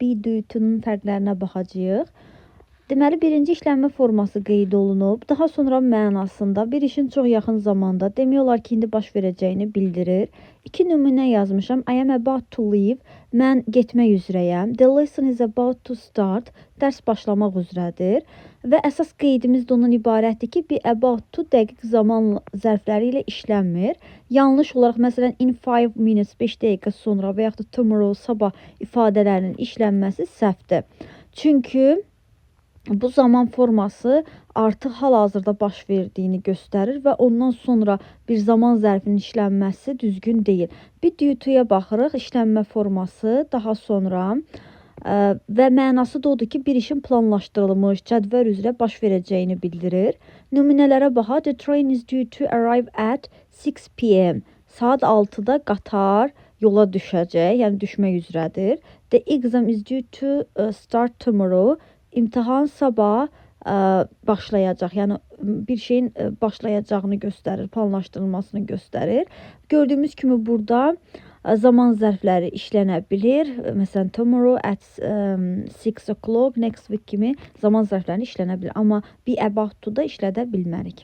be due to'nun fərqlərinə baxacağıq. Deməli, birinci işlənmə forması qeyd olunub. Daha sonra mənasında bir işin çox yaxın zamanda, demək olar ki, indi baş verəcəyini bildirir. 2 nümunə yazmışam. I am about to leave. Mən getmək üzrəyəm. The lesson is about to start. Dərs başlamaq üzrədir. Və əsas qeydimiz də ondan ibarətdir ki, be about to dəqiq zaman zərfləri ilə işlənmir. Yanlış olaraq, məsələn, in 5 minutes, 5 dəqiqə sonra və yaxud da tomorrow, sabah ifadələrinin işlənməsi səhvdir. Çünki bu zaman forması artıq hal-hazırda baş verdiyini göstərir və ondan sonra bir zaman zərfinin işlənməsi düzgün deyil. Bir due to'ya baxırıq, işlənmə forması, daha sonra və mənası da odur ki, bir işin planlaşdırılmış, cədvəl üzrə baş verəcəyini bildirir. Nümunələrə baxaq. The train is due to arrive at 6 p.m. Saat 6-da qatar yola düşəcək, yəni düşmək üzrədir. The exam is due to start tomorrow. İmtahan sabah başlayacaq, yəni bir şeyin başlayacağını göstərir, planlaşdırılmasını göstərir. Gördüyümüz kimi burada zaman zərfləri işlənə bilir. Məsələn, tomorrow at 6 o'clock, next week kimi zaman zərfləri işlənə bilir. Amma be about to da işlədə bilmərik.